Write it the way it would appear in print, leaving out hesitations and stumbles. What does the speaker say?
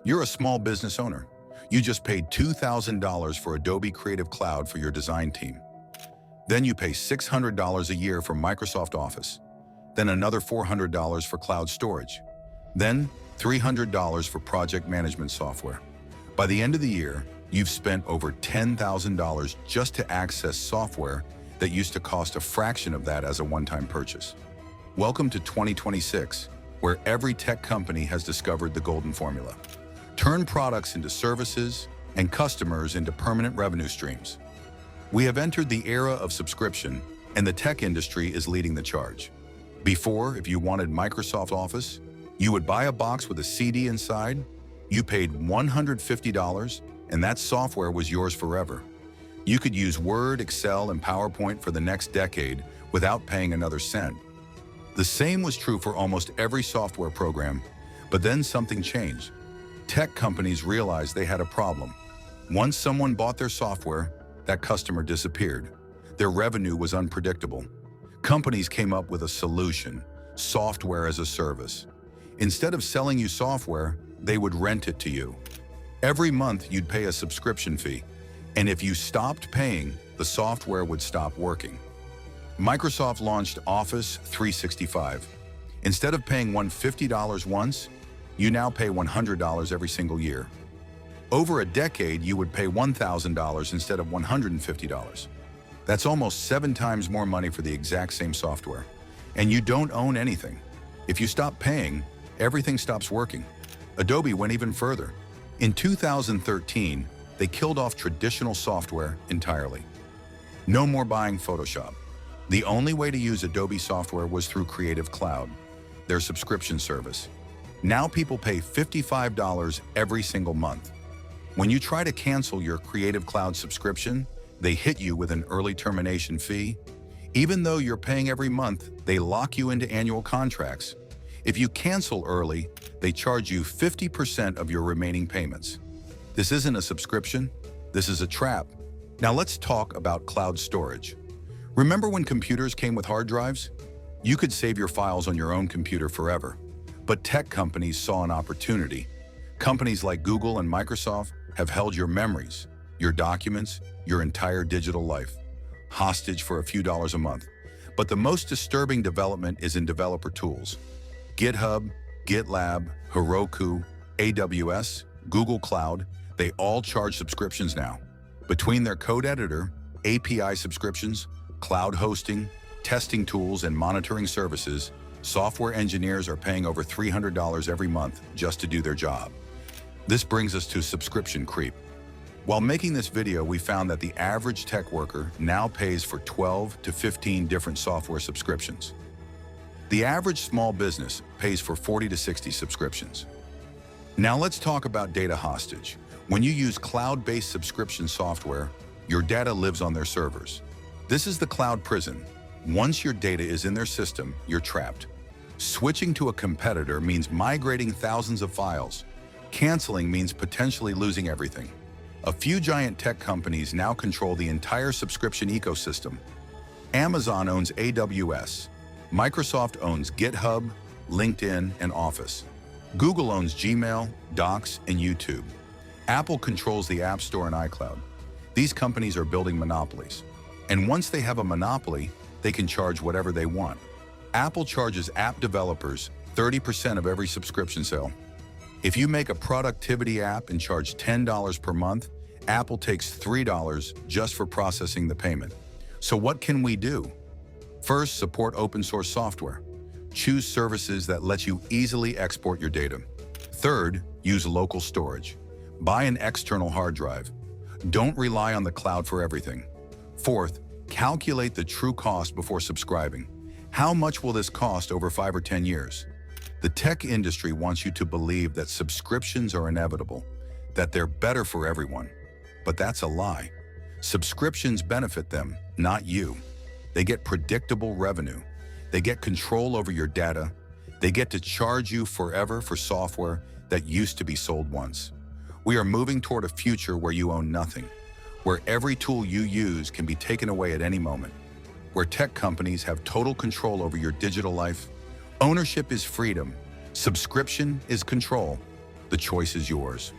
You're a small business owner. You just paid $2,000 for Adobe Creative Cloud for your design team. Then you pay $600 a year for Microsoft Office. Then another $400 for cloud storage. Then $300 for project management software. By the end of the year, you've spent over $10,000 just to access software that used to cost a fraction of that as a one-time purchase. Welcome to 2026, where every tech company has discovered the golden formula. Turn products into services and customers into permanent revenue streams. We have entered the era of subscription, and the tech industry is leading the charge. Before, if you wanted Microsoft Office, you would buy a box with a CD inside. You paid $150, and that software was yours forever. You could use Word, Excel, and PowerPoint for the next decade without paying another cent. The same was true for almost every software program, but then something changed. Tech companies realized they had a problem. Once someone bought their software, that customer disappeared. Their revenue was unpredictable. Companies came up with a solution: software as a service. Instead of selling you software, they would rent it to you. Every month you'd pay a subscription fee, and if you stopped paying, the software would stop working. Microsoft launched Office 365. Instead of paying $150 once, you now pay $100 every single year. Over a decade, you would pay $1,000 instead of $150. That's almost 7 times more money for the exact same software. And you don't own anything. If you stop paying, everything stops working. Adobe went even further. In 2013, they killed off traditional software entirely. No more buying Photoshop. The only way to use Adobe software was through Creative Cloud, their subscription service. Now people pay $55 every single month. When you try to cancel your Creative Cloud subscription, they hit you with an early termination fee. Even though you're paying every month, they lock you into annual contracts. If you cancel early, they charge you 50% of your remaining payments. This isn't a subscription, this is a trap. Now let's talk about cloud storage. Remember when computers came with hard drives? You could save your files on your own computer forever. But tech companies saw an opportunity. Companies like Google and Microsoft have held your memories, your documents, your entire digital life hostage for a few dollars a month. But the most disturbing development is in developer tools. GitHub, GitLab, Heroku, AWS, Google Cloud, they all charge subscriptions now. Between their code editor, API subscriptions, cloud hosting, testing tools, and monitoring services, software engineers are paying over $300 every month just to do their job. This brings us to subscription creep. While making this video, we found that the average tech worker now pays for 12 to 15 different software subscriptions. The average small business pays for 40 to 60 subscriptions. Now let's talk about data hostage. When you use cloud-based subscription software, your data lives on their servers. This is the cloud prison. Once your data is in their system, you're trapped. Switching to a competitor means migrating thousands of files. Canceling means potentially losing everything. A few giant tech companies now control the entire subscription ecosystem. Amazon owns AWS. Microsoft owns GitHub, LinkedIn, and Office. Google owns Gmail, Docs, and YouTube. Apple controls the App Store and iCloud. These companies are building monopolies. And once they have a monopoly, they can charge whatever they want. Apple charges app developers 30% of every subscription sale. If you make a productivity app and charge $10 per month, Apple takes $3 just for processing the payment. So what can we do? First, support open source software. Choose services that let you easily export your data. Third, use local storage. Buy an external hard drive. Don't rely on the cloud for everything. Fourth, calculate the true cost before subscribing. How much will this cost over 5 or 10 years? The tech industry wants you to believe that subscriptions are inevitable, that they're better for everyone. But that's a lie. Subscriptions benefit them, not you. They get predictable revenue. They get control over your data. They get to charge you forever for software that used to be sold once. We are moving toward a future where you own nothing, where every tool you use can be taken away at any moment, where tech companies have total control over your digital life. Ownership is freedom. Subscription is control. The choice is yours.